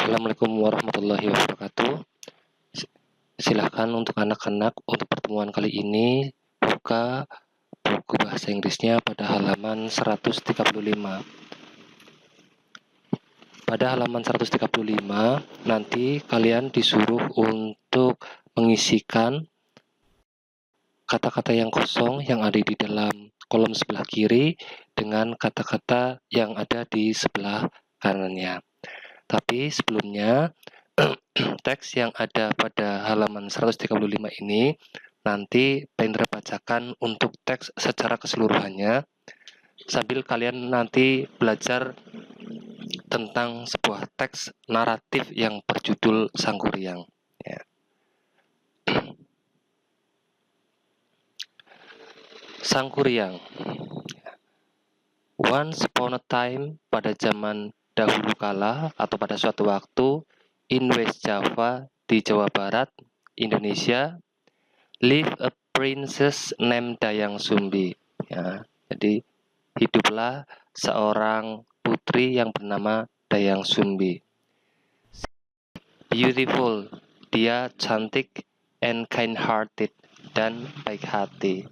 Assalamualaikum warahmatullahi wabarakatuh. Silahkan untuk anak-anak untuk pertemuan kali ini buka buku bahasa Inggrisnya pada halaman 135. Pada halaman 135 nanti kalian disuruh untuk mengisikan kata-kata yang kosong yang ada di dalam kolom sebelah kiri dengan kata-kata yang ada di sebelah kanannya. Tapi sebelumnya teks yang ada pada halaman 135 ini nanti Pendra bacakan untuk teks secara keseluruhannya sambil kalian nanti belajar tentang sebuah teks naratif yang berjudul Sangkuriang. Ya. Sangkuriang. Once upon a time, pada zaman dahulu kala atau pada suatu waktu, in West Java, di Jawa Barat, Indonesia, live a princess named Dayang Sumbi. Ya, jadi hiduplah seorang putri yang bernama Dayang Sumbi. Beautiful, dia cantik, and kind-hearted, dan baik hati.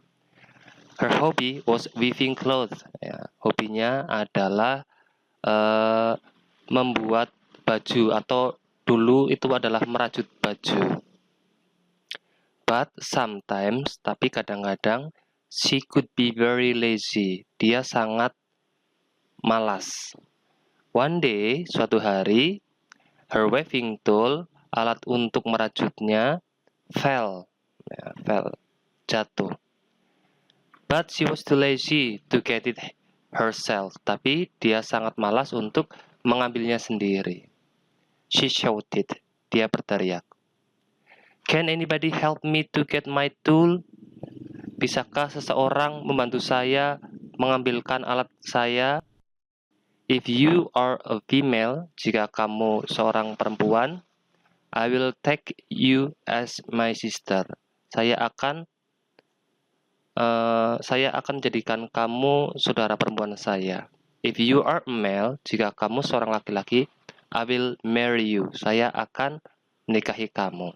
Her hobby was weaving clothes. Ya, hobinya adalah membuat baju atau dulu itu adalah merajut baju. But sometimes, tapi kadang-kadang, she could be very lazy. Dia sangat malas. One day, suatu hari, her weaving tool, alat untuk merajutnya, fell, jatuh. But she was too lazy to get it herself. Tapi dia sangat malas untuk mengambilnya sendiri. She shouted. Dia berteriak. Can anybody help me to get my tool? Bisakah seseorang membantu saya mengambilkan alat saya? If you are a female, jika kamu seorang perempuan, I will take you as my sister. Saya akan jadikan kamu saudara perempuan saya. If you are a male, jika kamu seorang laki-laki, I will marry you. Saya akan menikahi kamu.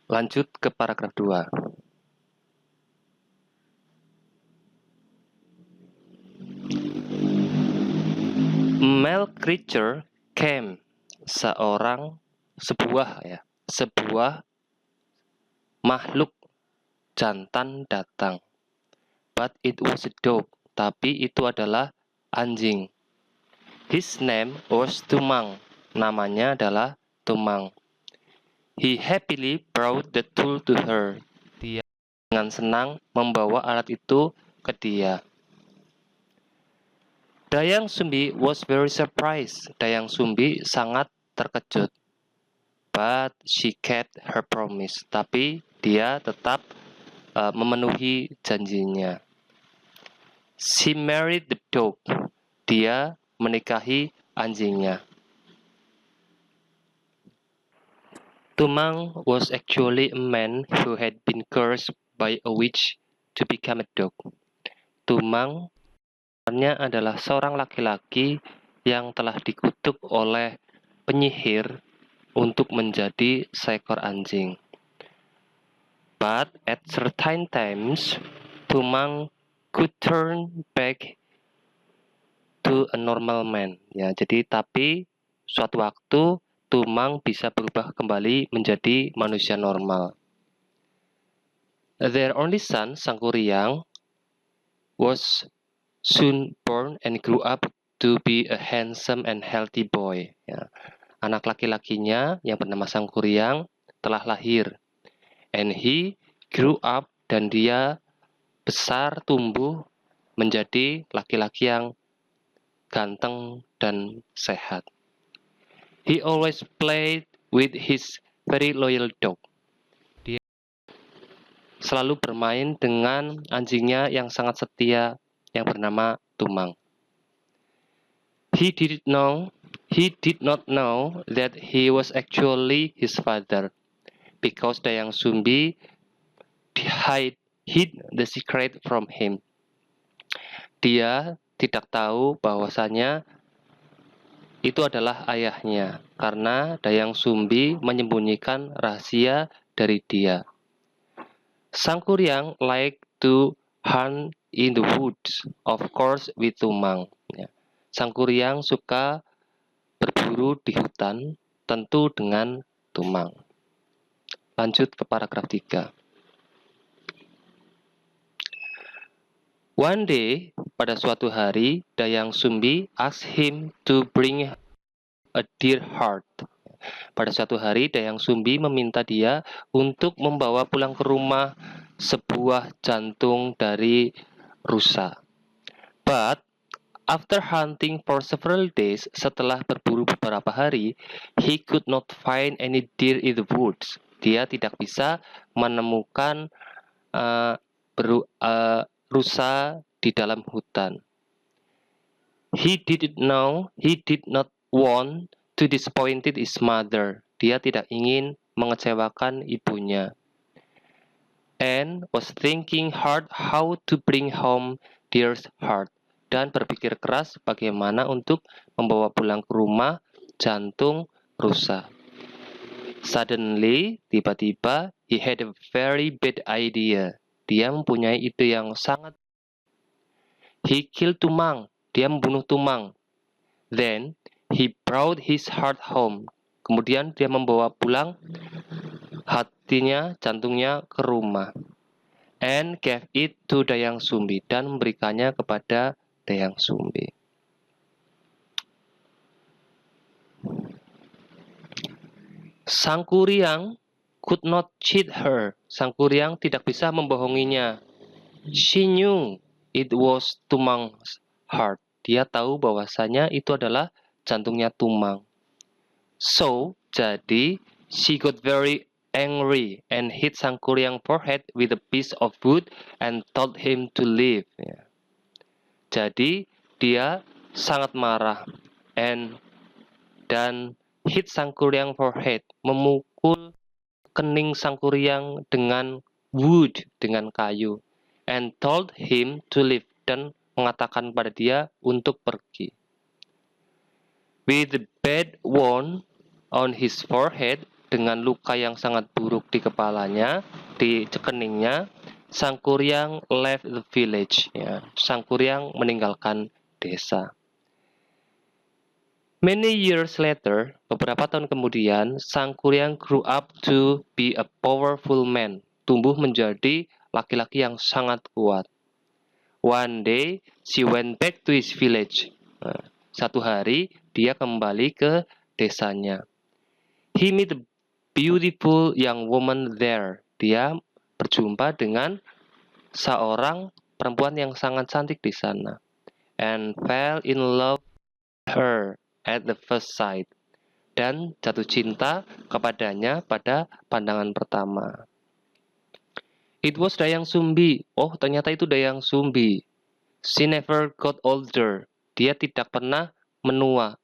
Lanjut ke paragraf 2. Male creature came. Sebuah makhluk jantan datang. But it was a dog. Tapi itu adalah anjing. His name was Tumang. Namanya adalah Tumang. He happily brought the tool to her. Dia dengan senang membawa alat itu ke dia. Dayang Sumbi was very surprised. Dayang Sumbi sangat terkejut. But she kept her promise. Tapi dia tetap memenuhi janjinya. She married the dog. Dia menikahi anjingnya. Tumang was actually a man who had been cursed by a witch to become a dog. Tumang sebenarnya adalah seorang laki-laki yang telah dikutuk oleh penyihir untuk menjadi seekor anjing. But at certain times, Tumang could turn back to a normal man. Ya, jadi tapi suatu waktu Tumang bisa berubah kembali menjadi manusia normal. Their only son, Sangkuriang, was soon born and grew up to be a handsome and healthy boy. Ya. Anak laki-lakinya yang bernama Sangkuriang telah lahir. And he grew up, dan dia besar tumbuh menjadi laki-laki yang ganteng dan sehat. He always played with his very loyal dog. Dia selalu bermain dengan anjingnya yang sangat setia yang bernama Tumang. He did not know that he was actually his father, because Dayang Sumbi hid the secret from him. Dia tidak tahu bahwasanya itu adalah ayahnya, karena Dayang Sumbi menyembunyikan rahasia dari dia. Sang Kuryang like to hunt in the woods, of course with Tumang. Ya. Sang Kuryang suka berburu di hutan, tentu dengan Tumang. Lanjut ke paragraf 3. One day, pada suatu hari, Dayang Sumbi asked him to bring a deer heart. Pada suatu hari, Dayang Sumbi meminta dia untuk membawa pulang ke rumah sebuah jantung dari rusa. But after hunting for several days, setelah berburu beberapa hari, he could not find any deer in the woods. Dia tidak bisa menemukan rusa di dalam hutan. He did not want to disappoint his mother. Dia tidak ingin mengecewakan ibunya. And was thinking hard how to bring home dear's heart. Dan berpikir keras bagaimana untuk membawa pulang ke rumah jantung rusa. Suddenly, tiba-tiba, he had a very bad idea. Dia mempunyai ide yang sangat. He killed Tumang. Dia membunuh Tumang. Then, he brought his heart home. Kemudian dia membawa pulang hatinya, jantungnya ke rumah. And gave it to Dayang Sumbi. Dan memberikannya kepada Dayang Sumbi. Sang Kuryang could not cheat her. Sang Kuryang tidak bisa membohonginya. She knew it was Tumang's heart. Dia tahu bahwasanya itu adalah jantungnya Tumang. So, jadi, she got very angry and hit Sang Kuryang forehead with a piece of wood and told him to leave. Ya. Jadi, dia sangat marah dan hit Sang Kuryang forehead, memukul kening Sang Kuryang dengan wood, dengan kayu, and told him to leave, dan mengatakan pada dia untuk pergi. With a bad wound on his forehead, dengan luka yang sangat buruk di kepalanya, di keningnya, Sang Kuryang left the village. Ya. Sang Kuryang meninggalkan desa. Many years later, beberapa tahun kemudian, Sang Kuryang grew up to be a powerful man, tumbuh menjadi laki-laki yang sangat kuat. One day, she went back to his village. Nah, satu hari, dia kembali ke desanya. He met a beautiful young woman there. Dia berjumpa dengan seorang perempuan yang sangat cantik di sana. And fell in love with her at the first sight. Dan jatuh cinta kepadanya pada pandangan pertama. It was Dayang Sumbi. Oh, ternyata itu Dayang Sumbi. She never got older. Dia tidak pernah menua.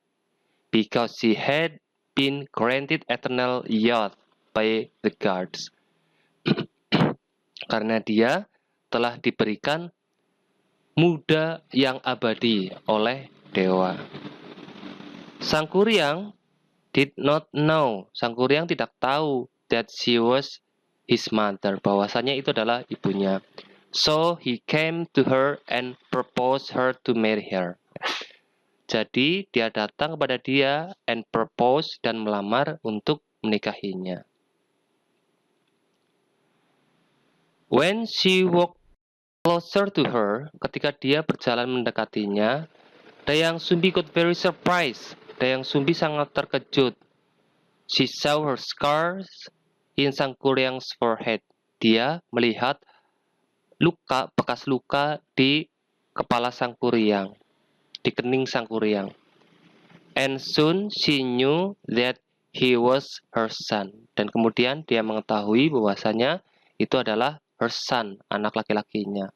Because she had been granted eternal youth by the gods. Karena dia telah diberikan muda yang abadi oleh dewa. Sang Kuryang did not know. Sang Kuryang tidak tahu that she was his mother. Bahwasanya itu adalah ibunya. So he came to her and proposed her to marry her. Jadi dia datang kepada dia and propose, dan melamar untuk menikahinya. When she walked closer to her, ketika dia berjalan mendekatinya, Dayang Sumbi got very surprised. Dayang Sumbi sangat terkejut. She saw her scars in Sang Kuryang's forehead. Dia melihat bekas luka di kepala Sang Kuryang, di kening Sang Kuryang. And soon she knew that he was her son. Dan kemudian dia mengetahui bahwasanya itu adalah her son, anak laki-lakinya.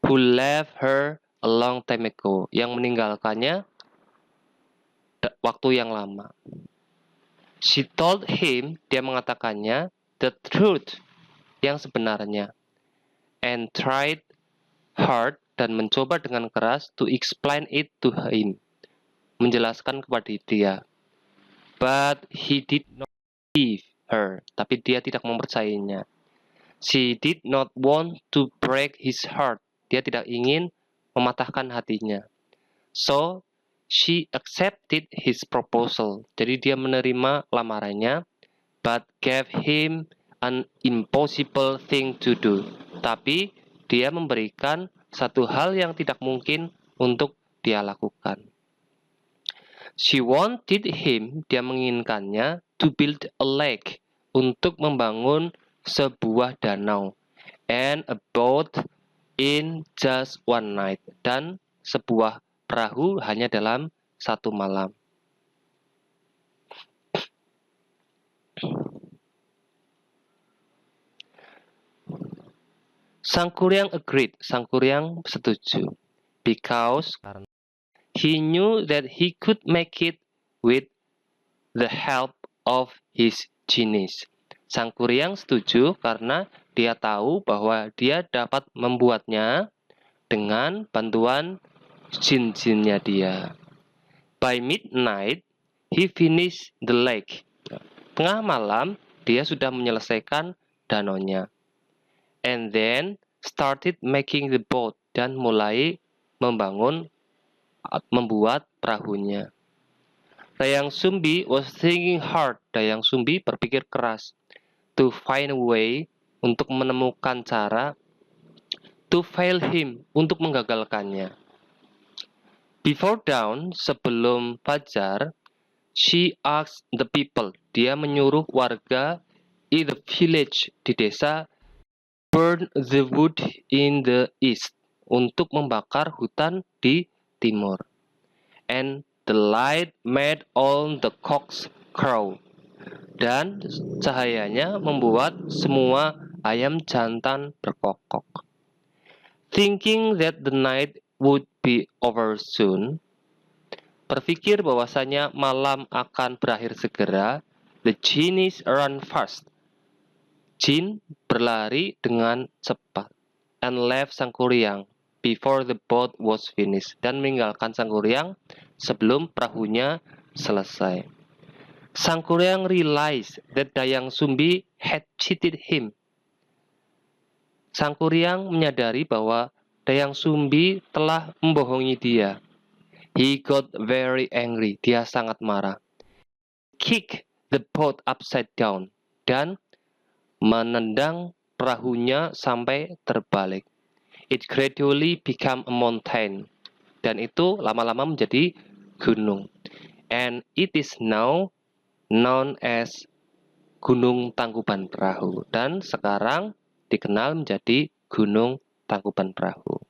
Who left her a long time ago. Yang meninggalkannya waktu yang lama. She told him, dia mengatakannya, the truth, yang sebenarnya. And tried hard, dan mencoba dengan keras to explain it to him. menjelaskan kepada dia. But he did not believe her. Tapi dia tidak mempercayainya. She did not want to break his heart. Dia tidak ingin mematahkan hatinya. So, she accepted his proposal. Jadi dia menerima lamarannya, but gave him an impossible thing to do. Tapi dia memberikan satu hal yang tidak mungkin untuk dia lakukan. She wanted him, dia menginginkannya, to build a lake, untuk membangun sebuah danau, and a boat in just one night, dan sebuah perahu hanya dalam satu malam. Sang Kuryang agreed, Sang Kuryang setuju, because he knew that he could make it with the help of his genies. Sang Kuryang setuju karena dia tahu bahwa dia dapat membuatnya dengan bantuan jin-jinnya dia. By midnight, he finished the lake. Tengah malam, dia sudah menyelesaikan danaunya. And then started making the boat, dan mulai membuat perahunya. Dayang Sumbi was thinking hard. Dayang Sumbi berpikir keras to find a way, untuk menemukan cara, to fail him, untuk menggagalkannya. Before dawn, sebelum fajar, she asked the people, dia menyuruh warga in the village, di desa, burn the wood in the east, untuk membakar hutan di timur. And the light made all the cocks crow, dan cahayanya membuat semua ayam jantan berkokok. Thinking that the night would be over soon, berpikir bahwasanya malam akan berakhir segera, the genies run fast, jin berlari dengan cepat, and left Sang Kuryang before the boat was finished, dan meninggalkan Sang Kuryang sebelum perahunya selesai. Sang Kuryang realized that Dayang Sumbi had cheated him. Sang Kuryang menyadari bahwa Dayang Sumbi telah membohongi dia. He got very angry. Dia sangat marah. Kick the boat upside down, dan menendang perahunya sampai terbalik. It gradually became a mountain, dan itu lama-lama menjadi gunung. And it is now known as Gunung Tangkuban Perahu, dan sekarang dikenal menjadi Gunung Tangkuban Perahu.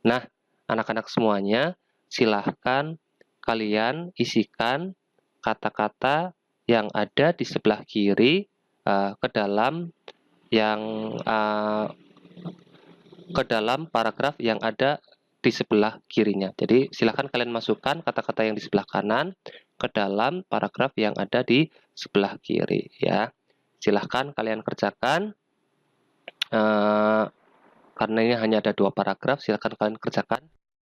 Nah, anak-anak semuanya, silahkan kalian isikan kata-kata yang ada di sebelah kiri ke dalam paragraf yang ada di sebelah kirinya. Jadi silahkan kalian masukkan kata-kata yang di sebelah kanan ke dalam paragraf yang ada di sebelah kiri, ya. Silahkan kalian kerjakan. Karena ini hanya ada 2 paragraf, silahkan kalian kerjakan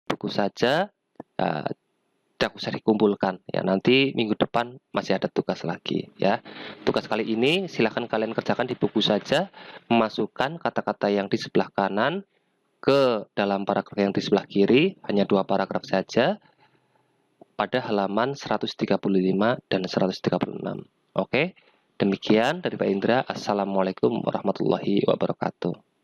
buku saja. Tidak usah dikumpulkan, ya. Nanti minggu depan masih ada tugas lagi, ya. Tugas kali ini silahkan kalian kerjakan di buku saja, memasukkan kata-kata yang di sebelah kanan ke dalam paragraf yang di sebelah kiri, hanya 2 paragraf saja, pada halaman 135 dan 136. Oke, demikian dari Pak Indra. Assalamualaikum warahmatullahi wabarakatuh.